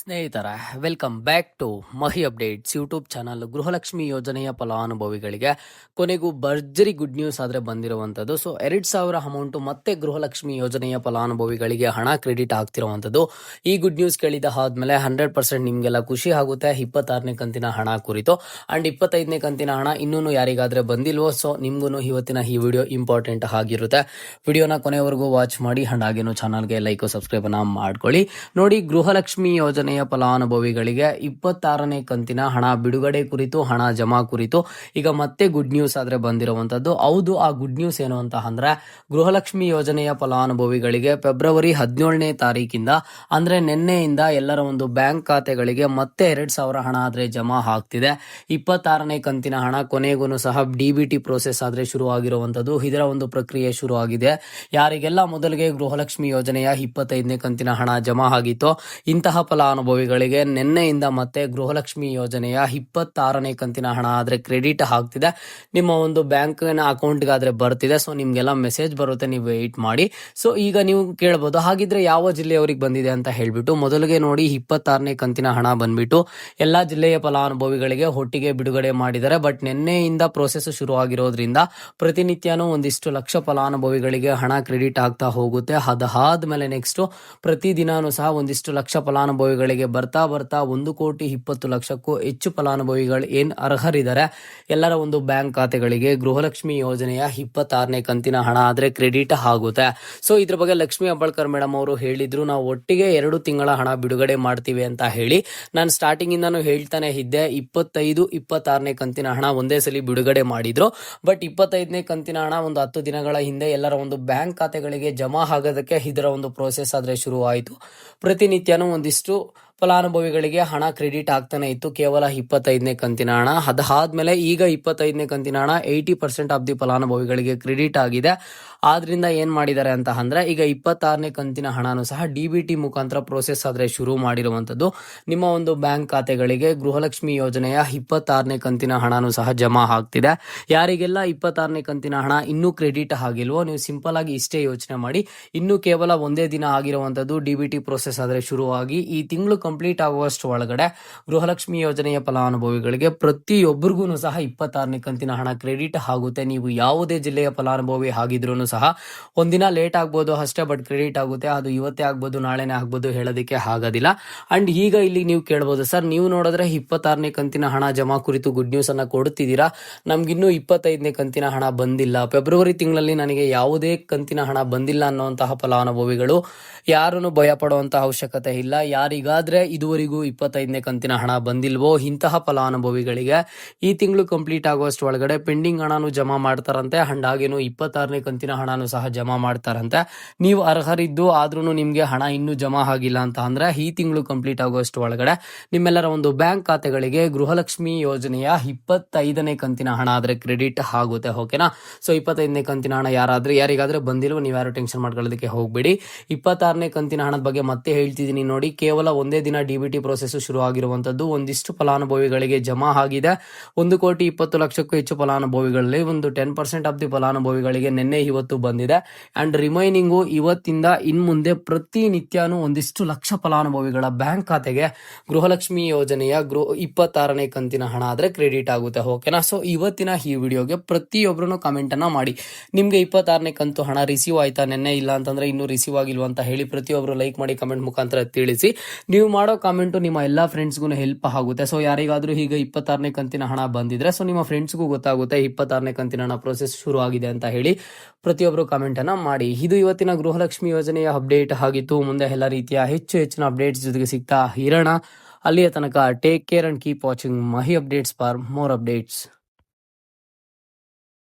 ಸ್ನೇಹಿತರ welcome back to Mahi updates YouTube channel. Gruhalakshmi ಯೋಜನೆಯ ಫಲಾನುಭವಿಗಳಿಗೆ ಕೊನೆಗೂ ಭರ್ಜರಿ ಗುಡ್ ನ್ಯೂಸ್ ಆದರೆ ಬಂದಿರುವಂಥದ್ದು. ಸೊ 2,000 ಅಮೌಂಟು ಮತ್ತೆ ಗೃಹಲಕ್ಷ್ಮಿ ಯೋಜನೆಯ ಫಲಾನುಭವಿಗಳಿಗೆ ಹಣ ಕ್ರೆಡಿಟ್ ಆಗ್ತಿರುವಂಥದ್ದು. ಈ ಗುಡ್ ನ್ಯೂಸ್ ಕೇಳಿದ ಆದ್ಮೇಲೆ 100% ನಿಮಗೆಲ್ಲ ಖುಷಿ ಆಗುತ್ತೆ. 26ನೇ ಕಂತಿನ ಹಣ ಕುರಿತು ಅಂಡ್ 25ನೇ ಕಂತಿನ ಹಣ ಇನ್ನೂ ಯಾರಿಗಾದ್ರೆ ಬಂದಿಲ್ವೋ, ಸೊ ನಿಮ್ಗೂ ಇವತ್ತಿನ ಈ ವಿಡಿಯೋ ಇಂಪಾರ್ಟೆಂಟ್ ಆಗಿರುತ್ತೆ. ವಿಡಿಯೋನ ಕೊನೆವರೆಗೂ ವಾಚ್ ಮಾಡಿ ಅಂಡ್ ಹಾಗೇನು ಚಾನಲ್ಗೆ ಲೈಕ್ ಸಬ್ಸ್ಕ್ರೈಬ್ ಅನ್ನ ಮಾಡ್ಕೊಳ್ಳಿ. ನೋಡಿ, ಗೃಹಲಕ್ಷ್ಮಿ ಯೋಜನೆಯ ಫಲಾನುಭವಿಗಳಿಗೆ 26ನೇ ಕಂತಿನ ಹಣ ಬಿಡುಗಡೆ ಕುರಿತು, ಹಣ ಜಮಾ ಕುರಿತು ಈಗ ಮತ್ತೆ ಗುಡ್ ನ್ಯೂಸ್ ಆದ್ರೆ ಬಂದಿರುವಂತದ್ದು. ಹೌದು, ಆ ಗುಡ್ ನ್ಯೂಸ್ ಏನು ಅಂತ ಅಂದ್ರೆ, ಗೃಹಲಕ್ಷ್ಮಿ ಯೋಜನೆಯ ಫಲಾನುಭವಿಗಳಿಗೆ ಫೆಬ್ರವರಿ 17ನೇ ತಾರೀಕಿಂದ ಅಂದ್ರೆ ನಿನ್ನೆಯಿಂದ ಎಲ್ಲರ ಒಂದು ಬ್ಯಾಂಕ್ ಖಾತೆಗಳಿಗೆ ಮತ್ತೆ 2,000 ಹಣ ಆದ್ರೆ ಜಮಾ ಆಗ್ತಿದೆ. 26ನೇ ಕಂತಿನ ಹಣ ಕೊನೆಗೂ ಸಹ ಡಿಬಿಟಿ ಪ್ರೋಸೆಸ್ ಆದ್ರೆ ಶುರು ಆಗಿರುವಂತದ್ದು. ಇದರ ಒಂದು ಪ್ರಕ್ರಿಯೆ ಶುರು ಆಗಿದೆ. ಯಾರಿಗೆಲ್ಲ ಮೊದಲಿಗೆ ಗೃಹಲಕ್ಷ್ಮಿ ಯೋಜನೆಯ 25ನೇ ಕಂತಿನ ಹಣ ಜಮಾ ಆಗಿತ್ತೋ ಇಂತಹ ಫಲಾನುಭವಿಗಳಿಗೆ ನಿನ್ನೆಯಿಂದ ಮತ್ತೆ ಗೃಹಲಕ್ಷ್ಮಿ ಯೋಜನೆಯ 26ನೇ ಕಂತಿನ ಹಣ ಆದ್ರೆ ಕ್ರೆಡಿಟ್ ಆಗ್ತಿದೆ. ನಿಮ್ಮ ಒಂದು ಬ್ಯಾಂಕಿನ ಅಕೌಂಟ್ಗೆ ಆದ್ರೆ ಬರ್ತಿದೆ. ಸೊ ನಿಮ್ಗೆಲ್ಲ ಮೆಸೇಜ್ ಬರುತ್ತೆ, ನೀವು ವೆಯ್ಟ್ ಮಾಡಿ. ಸೊ ಈಗ ನೀವು ಕೇಳಬಹುದು, ಹಾಗಿದ್ರೆ ಯಾವ ಜಿಲ್ಲೆಯವರಿಗೆ ಬಂದಿದೆ ಅಂತ ಹೇಳ್ಬಿಟ್ಟು. ಮೊದಲಿಗೆ ನೋಡಿ, 26ನೇ ಕಂತಿನ ಹಣ ಬಂದ್ಬಿಟ್ಟು ಎಲ್ಲಾ ಜಿಲ್ಲೆಯ ಫಲಾನುಭವಿಗಳಿಗೆ ಒಟ್ಟಿಗೆ ಬಿಡುಗಡೆ ಮಾಡಿದ್ದಾರೆ. ಬಟ್ ನಿನ್ನೆಯಿಂದ ಪ್ರೋಸೆಸ್ ಶುರು ಆಗಿರೋದ್ರಿಂದ ಪ್ರತಿನಿತ್ಯನೂ ಒಂದಿಷ್ಟು ಲಕ್ಷ ಫಲಾನುಭವಿಗಳಿಗೆ ಹಣ ಕ್ರೆಡಿಟ್ ಆಗ್ತಾ ಹೋಗುತ್ತೆ. ಅದಾದ್ಮೇಲೆ ನೆಕ್ಸ್ಟ್ ಪ್ರತಿದಿನಾನು ಸಹ ಒಂದಿಷ್ಟು ಲಕ್ಷ ಫಲಾನುಭವಿಗಳಿಗೆ ಬರ್ತಾ 1,20,00,000ಕ್ಕೂ ಹೆಚ್ಚು ಫಲಾನುಭವಿಗಳು ಏನ್ ಅರ್ಹರಿದ್ದಾರೆ ಎಲ್ಲರ ಒಂದು ಬ್ಯಾಂಕ್ ಖಾತೆಗಳಿಗೆ ಗೃಹಲಕ್ಷ್ಮಿ ಯೋಜನೆಯ 26ನೇ ಕಂತಿನ ಹಣ ಆದ್ರೆ ಕ್ರೆಡಿಟ್ ಆಗುತ್ತೆ. ಸೊ ಇದ್ರ ಬಗ್ಗೆ ಲಕ್ಷ್ಮಿ ಹೆಬ್ಬಾಳ್ಕರ್ ಮೇಡಮ್ ಅವರು ಹೇಳಿದ್ರು, ನಾವು ಒಟ್ಟಿಗೆ 2 ತಿಂಗಳ ಹಣ ಬಿಡುಗಡೆ ಮಾಡ್ತೀವಿ ಅಂತ ಹೇಳಿ. ನಾನು ಸ್ಟಾರ್ಟಿಂಗ್ ಇಂದಾನು ಹೇಳ್ತಾನೆ ಇದ್ದೆ, 25, 26ನೇ ಕಂತಿನ ಹಣ ಒಂದೇ ಸಲ ಬಿಡುಗಡೆ ಮಾಡಿದ್ರು. ಬಟ್ 25ನೇ ಕಂತಿನ ಹಣ ಒಂದು 10 ದಿನಗಳ ಹಿಂದೆ ಎಲ್ಲರ ಒಂದು ಬ್ಯಾಂಕ್ ಖಾತೆಗಳಿಗೆ ಜಮಾ ಆಗೋದಕ್ಕೆ ಇದರ ಒಂದು ಪ್ರೋಸೆಸ್ ಆದ್ರೆ ಶುರು ಆಯಿತು. ಪ್ರತಿನಿತ್ಯನೂ ಒಂದಿಷ್ಟು ಫಲಾನುಭವಿಗಳಿಗೆ ಹಣ ಕ್ರೆಡಿಟ್ ಆಗ್ತಾನೆ ಇತ್ತು, ಕೇವಲ 25ನೇ ಕಂತಿನ ಹಣ. ಅದಾದ್ಮೇಲೆ ಈಗ 25ನೇ ಕಂತಿನ ಹಣ 80% ಆಫ್ ದಿ ಫಲಾನುಭವಿಗಳಿಗೆ ಕ್ರೆಡಿಟ್ ಆಗಿದೆ. ಆದ್ರಿಂದ ಏನ್ ಮಾಡಿದ್ದಾರೆ ಅಂತ ಅಂದ್ರೆ, ಈಗ 26ನೇ ಕಂತಿನ ಹಣನು ಸಹ ಡಿಬಿಟಿ ಮುಖಾಂತರ ಪ್ರೋಸೆಸ್ ಆದ್ರೆ ಶುರು ಮಾಡಿರುವಂತದ್ದು. ನಿಮ್ಮ ಒಂದು ಬ್ಯಾಂಕ್ ಖಾತೆಗಳಿಗೆ ಗೃಹಲಕ್ಷ್ಮಿ ಯೋಜನೆಯ 26ನೇ ಕಂತಿನ ಹಣನು ಸಹ ಜಮಾ ಆಗ್ತಿದೆ. ಯಾರಿಗೆಲ್ಲ 26ನೇ ಕಂತಿನ ಹಣ ಇನ್ನೂ ಕ್ರೆಡಿಟ್ ಆಗಿಲ್ವೋ, ನೀವು ಸಿಂಪಲ್ ಆಗಿ ಇಷ್ಟೇ ಯೋಚನೆ ಮಾಡಿ. ಇನ್ನು ಕೇವಲ ಒಂದೇ ದಿನ ಆಗಿರುವಂತದ್ದು ಡಿಬಿಟಿ ಪ್ರೋಸೆಸ್ ಆದ್ರೆ ಶುರುವಾಗಿ ಈ ತಿಂಗಳು ಕಂಪ್ಲೀಟ್ ಆಗುವಷ್ಟು ಒಳಗಡೆ ಗೃಹಲಕ್ಷ್ಮಿ ಯೋಜನೆಯ ಫಲಾನುಭವಿಗಳಿಗೆ ಪ್ರತಿಯೊಬ್ಬರಿಗೂ ಸಹ 26ನೇ ಕಂತಿನ ಹಣ ಕ್ರೆಡಿಟ್ ಆಗುತ್ತೆ. ನೀವು ಯಾವುದೇ ಜಿಲ್ಲೆಯ ಫಲಾನುಭವಿ ಆಗಿದ್ರು ಸಹ ಒಂದಿನ ಲೇಟ್ ಆಗ್ಬೋದು ಅಷ್ಟೇ, ಬಟ್ ಕ್ರೆಡಿಟ್ ಆಗುತ್ತೆ. ಅದು ಇವತ್ತೇ ಆಗ್ಬೋದು, ನಾಳೆನೇ ಆಗ್ಬೋದು, ಹೇಳೋದಕ್ಕೆ ಆಗೋದಿಲ್ಲ. ಅಂಡ್ ಈಗ ಇಲ್ಲಿ ನೀವು ಕೇಳಬಹುದು, ಸರ್ ನೀವು ನೋಡಿದ್ರೆ 26ನೇ ಕಂತಿನ ಹಣ ಜಮಾ ಕುರಿತು ಗುಡ್ ನ್ಯೂಸ್ ಅನ್ನ ಕೊಡ್ತಿದ್ದೀರಾ, ನಮ್ಗಿನ್ನೂ 25ನೇ ಕಂತಿನ ಹಣ ಬಂದಿಲ್ಲ, ಫೆಬ್ರವರಿ ತಿಂಗಳಲ್ಲಿ ನನಗೆ ಯಾವುದೇ ಕಂತಿನ ಹಣ ಬಂದಿಲ್ಲ ಅನ್ನುವಂತಹ ಫಲಾನುಭವಿಗಳು ಯಾರನ್ನು ಭಯ ಪಡುವಂತಹ ಅವಶ್ಯಕತೆ ಇಲ್ಲ. ಯಾರಿಗಾದ್ರೆ ಇದುವರೆಗೂ 25ನೇ ಕಂತಿನ ಹಣ ಬಂದಿಲ್ವೋ ಇಂತಹ ಫಲಾನುಭವಿಗಳಿಗೆ ಈ ತಿಂಗಳು ಕಂಪ್ಲೀಟ್ ಆಗುವಷ್ಟು ಒಳಗಡೆ ಪೆಂಡಿಂಗ್ ಹಣನು ಜಮಾ ಮಾಡ್ತಾರಂತೆ. ಅಂಡ್ ಹಾಗೇನು 26ನೇ ಕಂತಿನ ಹಣನು ಸಹ ಜಮಾ ಮಾಡ್ತಾರಂತೆ. ನೀವು ಅರ್ಹರಿದ್ದು ಆದ್ರೂ ನಿಮ್ಗೆ ಹಣ ಇನ್ನೂ ಜಮಾ ಆಗಿಲ್ಲ ಅಂತ ಅಂದ್ರೆ ಈ ತಿಂಗಳು ಕಂಪ್ಲೀಟ್ ಆಗುವಷ್ಟು ಒಳಗಡೆ ನಿಮ್ಮೆಲ್ಲರ ಒಂದು ಬ್ಯಾಂಕ್ ಖಾತೆಗಳಿಗೆ ಗೃಹಲಕ್ಷ್ಮಿ ಯೋಜನೆಯ 25ನೇ ಕಂತಿನ ಹಣ ಆದ್ರೆ ಕ್ರೆಡಿಟ್ ಆಗುತ್ತೆ. ಓಕೆನಾ? ಸೊ 25ನೇ ಕಂತಿನ ಹಣ ಯಾರಿಗಾದ್ರೆ ಬಂದಿಲ್ವೋ ನೀವ್ಯಾರು ಟೆನ್ಷನ್ ಮಾಡ್ಕೊಳ್ಳೋದಕ್ಕೆ ಹೋಗ್ಬೇಡಿ. 26ನೇ ಕಂತಿನ ಹಣದ ಬಗ್ಗೆ ಮತ್ತೆ ಹೇಳ್ತಿದ್ದೀನಿ ನೋಡಿ. ಕೇವಲ ಒಂದೇ ದಿನ ಡಿಬಿಟಿ ಪ್ರೋಸೆಸ್ ಶುರು ಆಗಿರುವಂತದ್ದು. ಒಂದಿಷ್ಟು ಫಲಾನುಭವಿಗಳಿಗೆ ಜಮಾ ಆಗಿದೆ. 1,20,00,000ಕ್ಕೂ ಹೆಚ್ಚು ಫಲಾನುಭವಿಗಳಲ್ಲಿ ಒಂದು 10% ಆಫ್ ದಿ ಫಲಾನುಭವಿಗಳಿಗೆ ನಿನ್ನೆ ಇವತ್ತು ಬಂದಿದೆ. ಅಂಡ್ ರಿಮೈನಿಂಗು ಇವತ್ತಿಂದ ಇನ್ ಮುಂದೆ ಪ್ರತಿನಿತ್ಯನೂ ಒಂದಿಷ್ಟು ಲಕ್ಷ ಫಲಾನುಭವಿಗಳ ಬ್ಯಾಂಕ್ ಖಾತೆಗೆ ಗೃಹಲಕ್ಷ್ಮಿ ಯೋಜನೆಯ 26ನೇ ಕಂತಿನ ಹಣ ಆದ್ರೆ ಕ್ರೆಡಿಟ್ ಆಗುತ್ತೆ. ಓಕೆನಾ? ಸೊ ಇವತ್ತಿನ ಈ ವಿಡಿಯೋಗೆ ಪ್ರತಿಯೊಬ್ಬರು ಕಮೆಂಟ್ ಅನ್ನ ಮಾಡಿ, ನಿಮ್ಗೆ 26ನೇ ಕಂತು ಹಣ ರಿಸೀವ್ ಆಯ್ತಾ ನಿನ್ನೆ, ಇಲ್ಲ ಅಂತಂದ್ರೆ ಇನ್ನೂ ರಿಸೀವ್ ಆಗಿಲ್ವ ಅಂತ ಹೇಳಿ ಪ್ರತಿಯೊಬ್ಬರು ಲೈಕ್ ಮಾಡಿ ಕಮೆಂಟ್ ಮುಖಾಂತರ ತಿಳಿಸಿ. ನೀವು ಮಾಡೋ ಕಾಮೆಂಟು ನಿಮ್ಮ ಎಲ್ಲಾ ಫ್ರೆಂಡ್ಸ್ಗೂ ಹೆಲ್ಪ್ ಆಗುತ್ತೆ. ಸೊ ಯಾರಿಗಾದ್ರೂ ಈಗ 26ನೇ ಕಂತಿನ ಹಣ ಬಂದಿದ್ರೆ ಸೊ ನಿಮ್ಮ ಫ್ರೆಂಡ್ಸ್ಗೂ ಗೊತ್ತಾಗುತ್ತೆ 26ನೇ ಕಂತಿನ ಹಣ ಪ್ರೋಸೆಸ್ ಶುರು ಆಗಿದೆ ಅಂತ ಹೇಳಿ ಪ್ರತಿಯೊಬ್ಬರು ಕಾಮೆಂಟ್ ಅನ್ನ ಮಾಡಿ. ಇದು ಇವತ್ತಿನ ಗೃಹಲಕ್ಷ್ಮಿ ಯೋಜನೆಯ ಅಪ್ಡೇಟ್ ಆಗಿತ್ತು. ಮುಂದೆ ಎಲ್ಲ ರೀತಿಯ ಹೆಚ್ಚಿನ ಅಪ್ಡೇಟ್ಸ್ ಜೊತೆಗೆ ಸಿಗ್ತಾ ಇರೋಣ. ಅಲ್ಲಿಯ ತನಕ take care and keep watching Mahi updates for more updates.